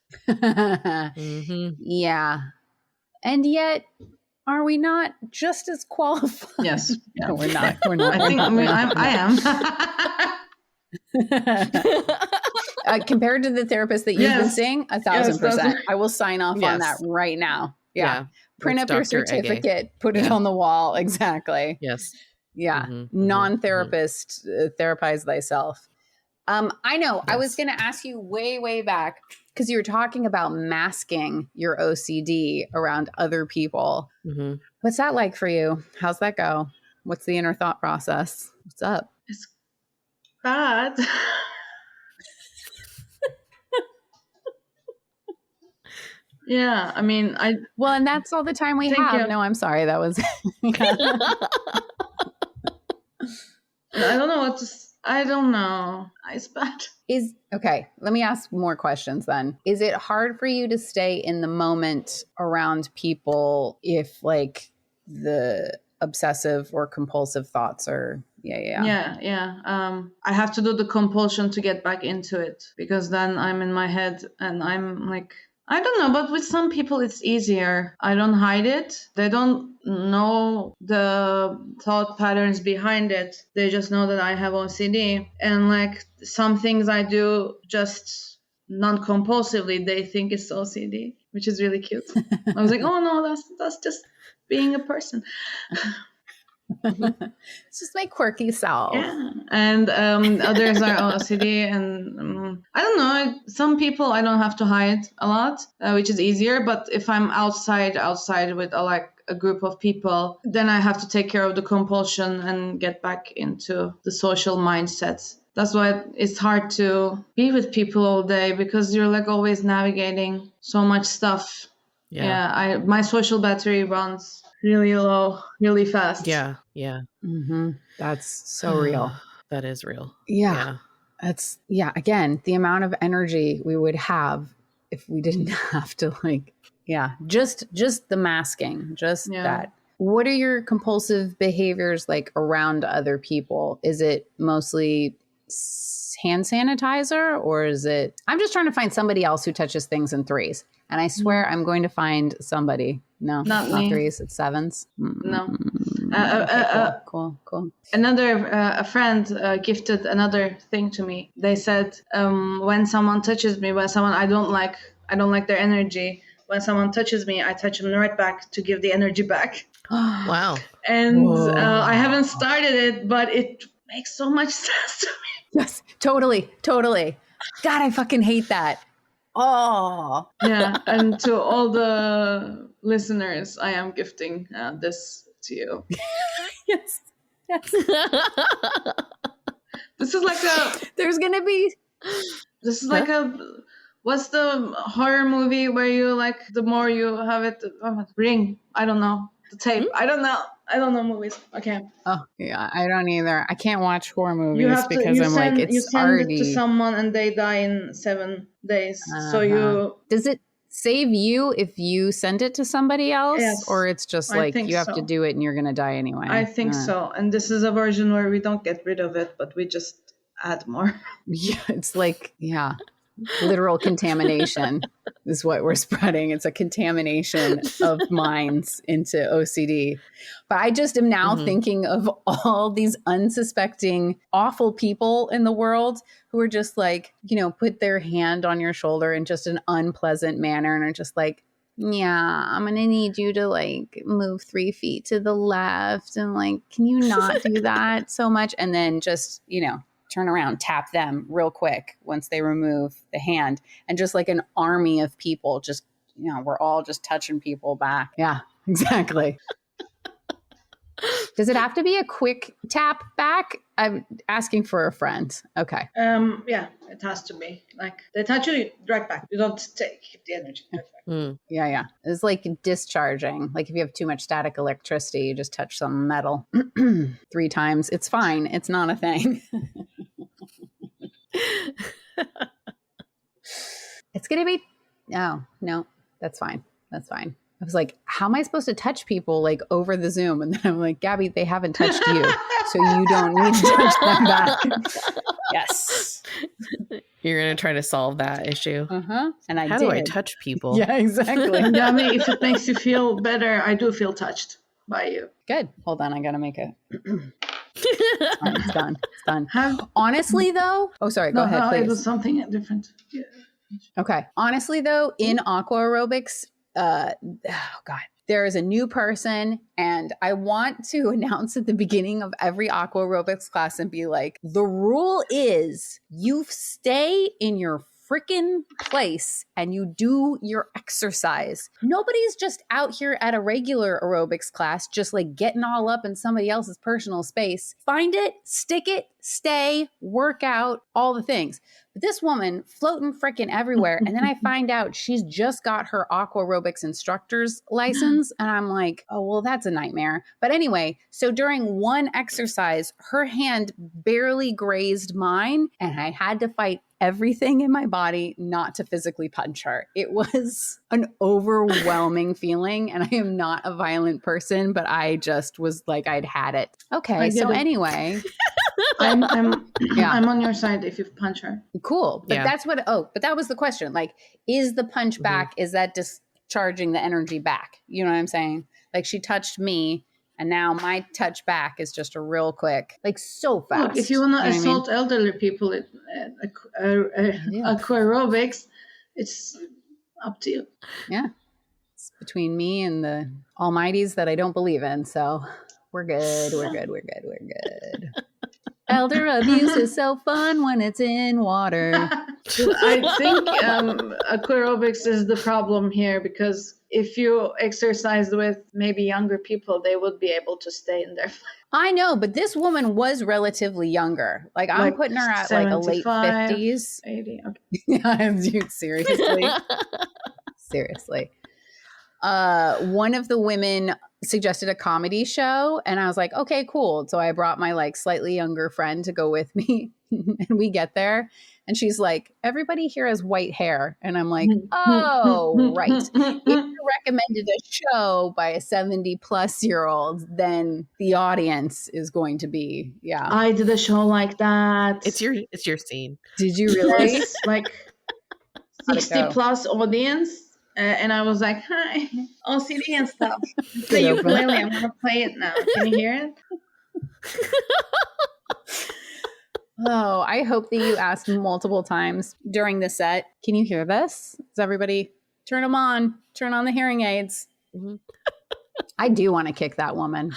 Yeah. And yet, are we not just as qualified? Yes. Yeah. No, we're not. We're not. I am. Compared to the therapist that you've been seeing, 1,000%. I will sign off on that right now. Yeah. Print up your certificate, put it on the wall. Exactly. Yes. Yeah. Non-therapist, therapize thyself. I know. Yes. I was going to ask you way back because you were talking about masking your OCD around other people. Mm-hmm. What's that like for you? How's that go? What's the inner thought process? What's up? It's bad. Yeah, I mean, well, and that's all the time we have. You. No, I'm sorry. That was. I don't know I don't know. It's bad. Okay. Let me ask more questions then. Is it hard for you to stay in the moment around people if like the obsessive or compulsive thoughts are? Yeah. I have to do the compulsion to get back into it because then I'm in my head and I'm like. I don't know, but with some people it's easier. I don't hide it. They don't know the thought patterns behind it. They just know that I have OCD. And like some things I do just non-compulsively, they think it's OCD, which is really cute. I was like, oh no, that's just being a person. It's just my quirky self. Yeah. And others are OCD and I don't know. Some people I don't have to hide a lot, which is easier. But if I'm outside with a group of people, then I have to take care of the compulsion and get back into the social mindset. That's why it's hard to be with people all day because you're like always navigating so much stuff. Yeah. My social battery runs really low, really fast. Yeah. Mm-hmm. That's so real. That is real. Yeah. That's, again, the amount of energy we would have if we didn't have to just the masking, that. What are your compulsive behaviors like around other people? Is it mostly hand sanitizer or is it, I'm just trying to find somebody else who touches things in threes. And I swear I'm going to find somebody. No, not threes. It's sevens. No. Okay, cool. Another a friend gifted another thing to me. They said when someone touches me, I don't like their energy. When someone touches me, I touch them right back to give the energy back. Wow. And I haven't started it, but it makes so much sense to me. Yes, totally. God, I fucking hate that. Oh. Yeah, and to all the listeners, I am gifting this to you. Yes. This is like there's going to be... This is like what's the horror movie where you like, the more you have it, Ring, I don't know, the tape, I don't know movies. Okay. Oh, yeah, I don't either. I can't watch horror movies because I'm like, it's you send already... it to someone and they die in 7 days. So you... Does it save you if you send it to somebody else? Yes, or it's just like you have to do it and you're going to die anyway? I think so. And this is a version where we don't get rid of it, but we just add more. Yeah, it's like, literal contamination is what we're spreading. It's a contamination of minds into OCD. But I just am now thinking of all these unsuspecting, awful people in the world who are just like, put their hand on your shoulder in just an unpleasant manner and are just like, I'm going to need you to like move 3 feet to the left. And like, can you not do that so much? And then just, turn around, tap them real quick once they remove the hand. And just like an army of people, just, we're all just touching people back. Yeah, exactly. Does it have to be a quick tap back? I'm asking for a friend. Okay. Yeah, it has to be. Like they touch you right back. You don't take the energy right back. Yeah. It's like discharging. Like if you have too much static electricity, you just touch some metal 3 times. It's fine. It's not a thing. It's going to be, no, that's fine. That's fine. I was like, how am I supposed to touch people like over the Zoom? And then I'm like, Gabbie, they haven't touched you. So you don't need to touch them back. Yes. You're going to try to solve that issue. And How do I touch people? Yeah, exactly. Gabbie, if it makes you feel better, I do feel touched by you. Good. Hold on. I got to make it. It's done. It's done. Honestly, though. Oh, sorry. Go ahead, please. It was something different. Yeah. Okay. Honestly, though, in aqua aerobics, there is a new person, and I want to announce at the beginning of every aqua aerobics class and be like, the rule is you stay in your freaking place and you do your exercise. Nobody's just out here at a regular aerobics class just like getting all up in somebody else's personal space. Find it, stick it, stay, work out, all the things. But this woman floating freaking everywhere. And then I find out she's just got her aqua aerobics instructor's license. And I'm like, oh, well, that's a nightmare. But anyway, so during one exercise, her hand barely grazed mine. And I had to fight everything in my body not to physically punch her. It was an overwhelming feeling. And I am not a violent person, but I just was like, I'd had it. Okay. So anyway. I'm on your side if you punch her. Cool. But but that was the question. Like, is the punch back, is that discharging the energy back? You know what I'm saying? Like she touched me and now my touch back is just a real quick, like so fast. Look, if you want to assault elderly people at aerobics, it's up to you. Yeah. It's between me and the almighties that I don't believe in. So we're good. We're good. Elder abuse is so fun when it's in water. I think aquarobics is the problem here because if you exercise with maybe younger people, they would be able to stay in their flight. I know, but this woman was relatively younger. Like I'm putting her at like a late 50s. 80, okay. Yeah, seriously. Seriously. One of the women suggested a comedy show and I was like, okay, cool. So I brought my like slightly younger friend to go with me and we get there and she's like, everybody here has white hair. And I'm like, oh, right. If you recommended a show by a 70-plus-year-old, then the audience is going to be, I did a show like that. It's your scene. Did you really? Yes, like 60-plus audience. And I was like, hi, OCD and stuff. The ukulele, I'm going to play it now. Can you hear it? Oh, I hope that you asked multiple times during the set. Can you hear this? Does everybody turn them on? Turn on the hearing aids. Mm-hmm. I do want to kick that woman.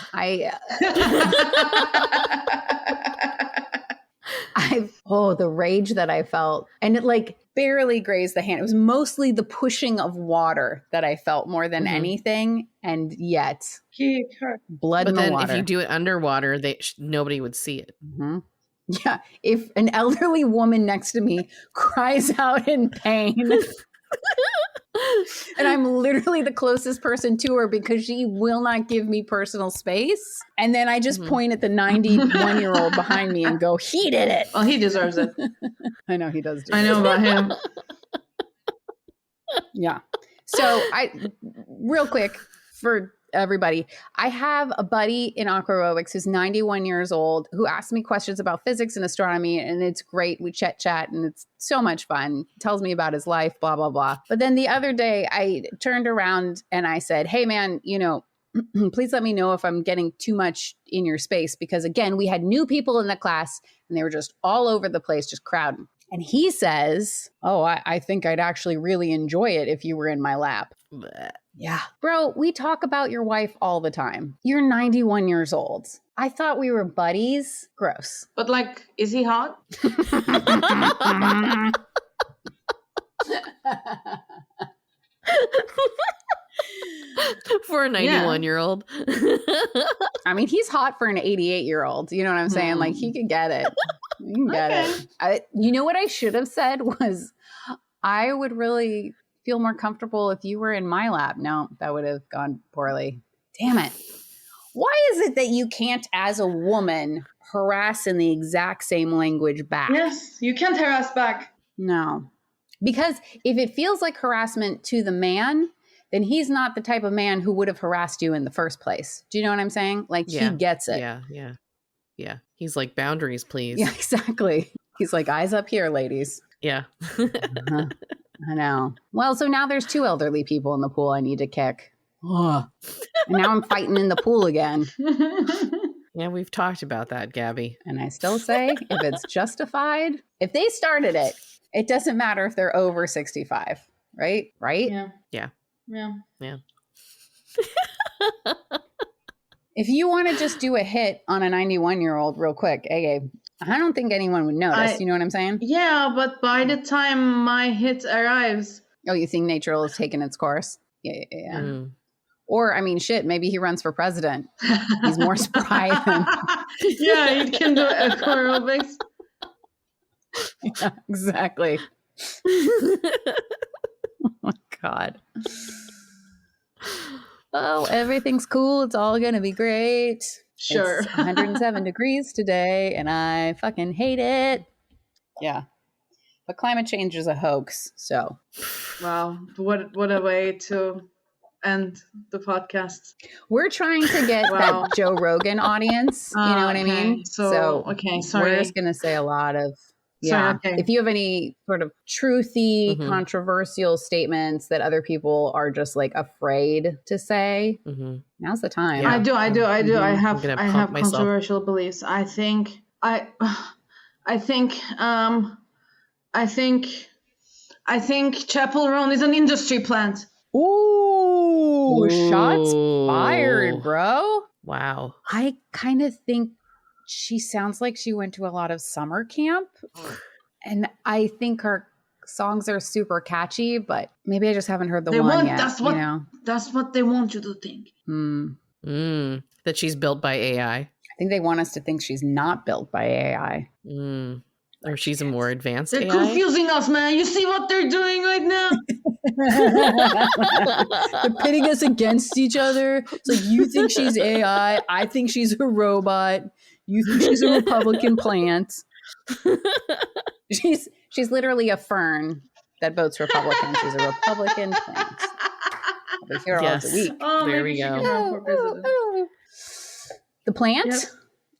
The rage that I felt. And it like barely grazed the hand. It was mostly the pushing of water that I felt more than anything. And yet, blood in the water. But then if you do it underwater, nobody would see it. Mm-hmm. Yeah. If an elderly woman next to me cries out in pain and I'm literally the closest person to her because she will not give me personal space. And then I just point at the 91-year-old behind me and go, he did it. Well, he deserves it. I know he does. I know about him. Yeah. So real quick for everybody, I have a buddy in aqua aerobics who's 91 years old who asks me questions about physics and astronomy, and it's great. We chat and it's so much fun. Tells me about his life, blah, blah, blah. But then the other day I turned around and I said, hey man, please let me know if I'm getting too much in your space, because again, we had new people in the class and they were just all over the place, just crowding. And he says, oh, I think I'd actually really enjoy it if you were in my lap. Blech. Yeah. Bro, we talk about your wife all the time. You're 91 years old. I thought we were buddies. Gross. But like, is he hot? For a 91-year-old. I mean, he's hot for an 88-year-old. You know what I'm saying? Like, he could get it. You can get it. You know what I should have said was, I would really feel more comfortable if you were in my lap. No, that would have gone poorly. Damn it. Why is it that you can't, as a woman, harass in the exact same language back? Yes, you can't harass back. No. Because if it feels like harassment to the man, then he's not the type of man who would have harassed you in the first place. Do you know what I'm saying? Like, he gets it. Yeah. He's like, boundaries, please. Yeah, exactly. He's like, eyes up here, ladies. Yeah. I know. Well, so now there's 2 elderly people in the pool I need to kick. And now I'm fighting in the pool again. Yeah, we've talked about that, Gabbie. And I still say, if it's justified, if they started it, it doesn't matter if they're over 65, right? Right? Yeah. If you want to just do a hit on a 91-year-old real quick, Ege, I don't think anyone would notice. You know what I'm saying? Yeah, but by the time my hit arrives... Oh, you think nature has taken its course? Yeah. Or, I mean, shit, maybe he runs for president. He's more spry than... Yeah, he can do aerobics. Yeah, exactly. Oh, my God. Oh, everything's cool. It's all going to be great. Sure. It's 107 degrees today, and I fucking hate it. Yeah. But climate change is a hoax, so. Wow. What a way to end the podcast. We're trying to get that Joe Rogan audience. You know what I mean? So okay, sorry. We're just going to say a lot of... Yeah. Sorry, okay. If you have any sort of truthy, controversial statements that other people are just like afraid to say, now's the time. Yeah. I do. I have myself. controversial beliefs. I think Chapel Roan is an industry plant. Ooh, shots fired, bro. Wow. I kind of think she sounds like she went to a lot of summer camp, and I think her songs are super catchy, but maybe I just haven't heard the one yet. That's what they want you to think. That she's built by AI. I think they want us to think she's not built by AI. Or she's a more advanced They're AI. confusing us, man. You see what they're doing right now? They're pitting us against each other. It's like, you think she's AI. I think she's a robot. You think she's a Republican plant. She's literally a fern that votes Republican. She's a Republican plant. I'll be here all the week. Oh, there we go. The plant? Yep.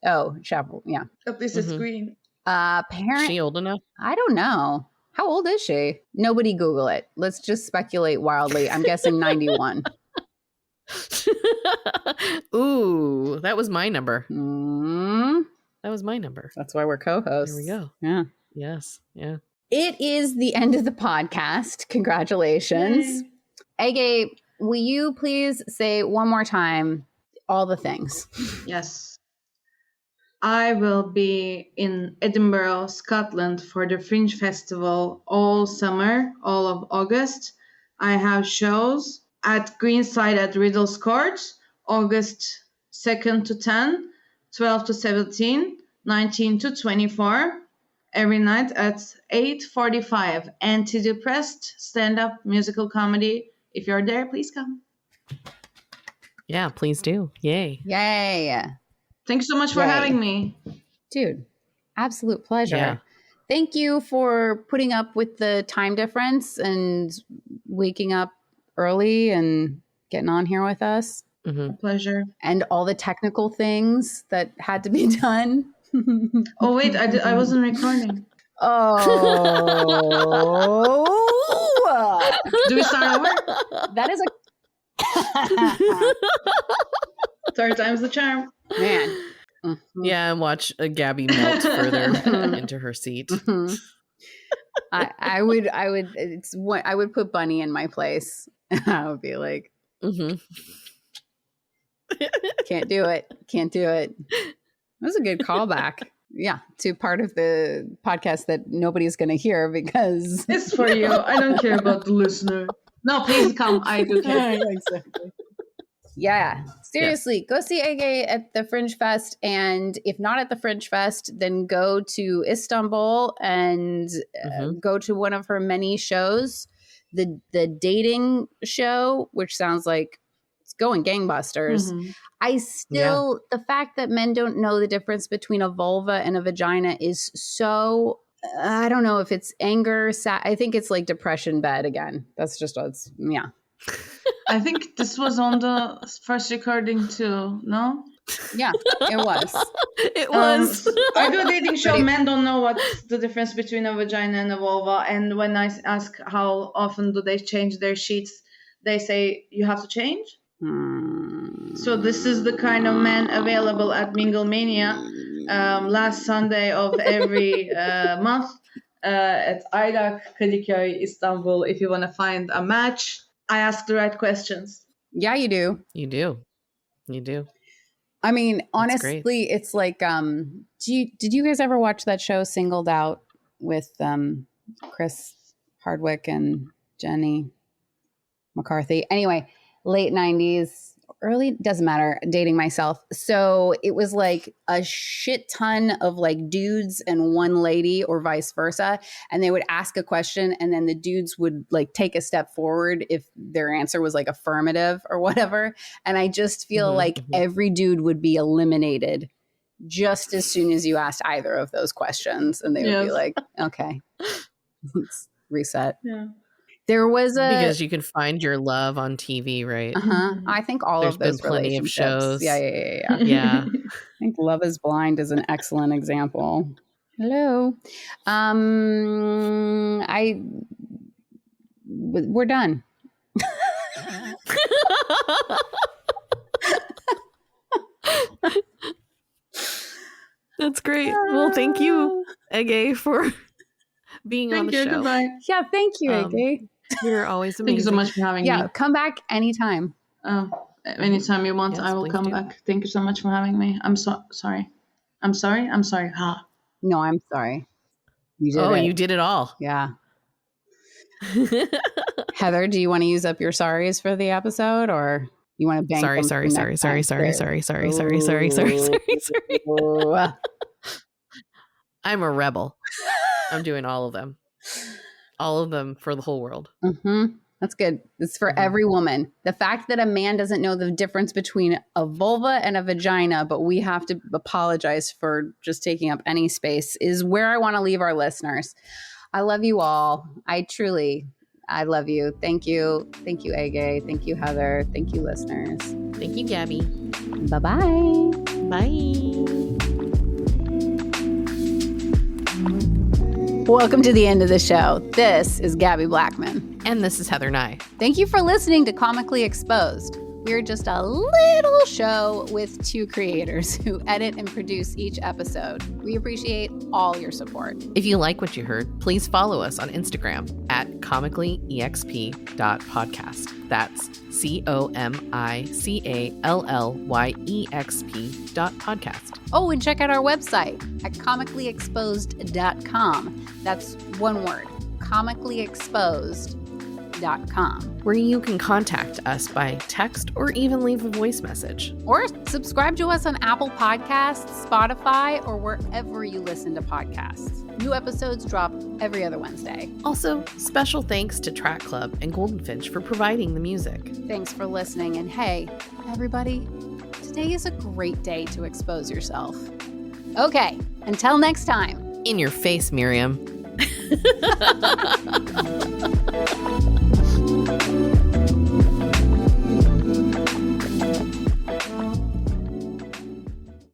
Oh, Chapel. Yeah. At least it's green. Parent. She old enough? I don't know. How old is she? Nobody Google it. Let's just speculate wildly. I'm guessing 91. Ooh, that was my number. That was my number. That's why we're co-hosts. There we go. Yeah. Yes. Yeah. It is the end of the podcast. Congratulations. Ege, will you please say one more time all the things? Yes. I will be in Edinburgh, Scotland for the Fringe Festival all summer, all of August. I have shows at Greenside at Riddles Court, August 2nd to 10, 12 to 17, 19 to 24, every night at 8:45. Antidepressed, stand-up, musical comedy. If you're there, please come. Yeah, please do. Yay. Yay. Thanks so much for having me. Dude, absolute pleasure. Yeah. Thank you for putting up with the time difference and waking up early and getting on here with us. A pleasure. And all the technical things that had to be done. Oh, wait, I wasn't recording. Oh. Do we start over? That is Third time's the charm. Man. Yeah, and watch Gabbie melt further into her seat. I would put Bunny in my place. I would be like, can't do it. That was a good callback. Yeah, to part of the podcast that nobody's going to hear because it's for you. I don't care about the listener. No, please come. I do care. Exactly. Yeah, seriously, go see Ege at the Fringe Fest. And if not at the Fringe Fest, then go to Istanbul and go to one of her many shows. The dating show, which sounds like it's going gangbusters. Mm-hmm. I still, the fact that men don't know the difference between a vulva and a vagina is so, I don't know if it's anger, I think it's like depression bed again. That's just, yeah. I think this was on the first recording too, no? Yeah, it was. It was. I do a dating show. Men don't know what's the difference between a vagina and a vulva. And when I ask how often do they change their sheets, they say, you have to change? So this is the kind of men available at Mingle Mania last Sunday of every month at Aylak, Kadıköy, Istanbul. If you want to find a match, I ask the right questions. Yeah, you do. You do. You do. I mean, honestly, it's like, did you guys ever watch that show Singled Out with Chris Hardwick and Jenny McCarthy? Anyway, late 90s, early, doesn't matter, dating myself. So it was like a shit ton of like dudes and one lady or vice versa. And they would ask a question and then the dudes would like take a step forward if their answer was like affirmative or whatever. And I just feel like every dude would be eliminated just as soon as you asked either of those questions. And they would be like, okay, let's reset. Yeah. There was because you can find your love on TV, right? I think there's been plenty of shows. Yeah. Yeah. I think Love is Blind is an excellent example. Hello. We're done. That's great. Well, thank you, Ege, for being on the show. Goodbye. Yeah, thank you, Ege. You're always amazing. Thank you so much for having me. Yeah, come back anytime. Anytime you want, I will come back. Thank you so much for having me. I'm sorry. I'm sorry. Ha. No, I'm sorry. You did it. You did it all. Yeah. Heather, do you want to use up your sorries for the episode, or you want to bank? Sorry. I'm a rebel. I'm doing all of them. All of them for the whole world. That's good. It's for every woman. The fact that a man doesn't know the difference between a vulva and a vagina, but we have to apologize for just taking up any space, is where I want to leave our listeners. I love you all. I love you. Thank you. Thank you, Ege. Thank you, Heather. Thank you, listeners. Thank you, Gabbie. Bye-bye. Bye. Welcome to the end of the show. This is Gabbie Blachman. And this is Heather Nye. Thank you for listening to Comically Exposed. We're just a little show with two creators who edit and produce each episode. We appreciate all your support. If you like what you heard, please follow us on Instagram at comicallyexp.podcast. That's comicallyexp.podcast. Oh, and check out our website at comicallyexposed.com. That's one word, comicallyexposed.com. Where you can contact us by text or even leave a voice message. Or subscribe to us on Apple Podcasts, Spotify, or wherever you listen to podcasts. New episodes drop every other Wednesday. Also, special thanks to Track Club and Golden Finch for providing the music. Thanks for listening. And hey, everybody, today is a great day to expose yourself. Okay, until next time. In your face, Miriam.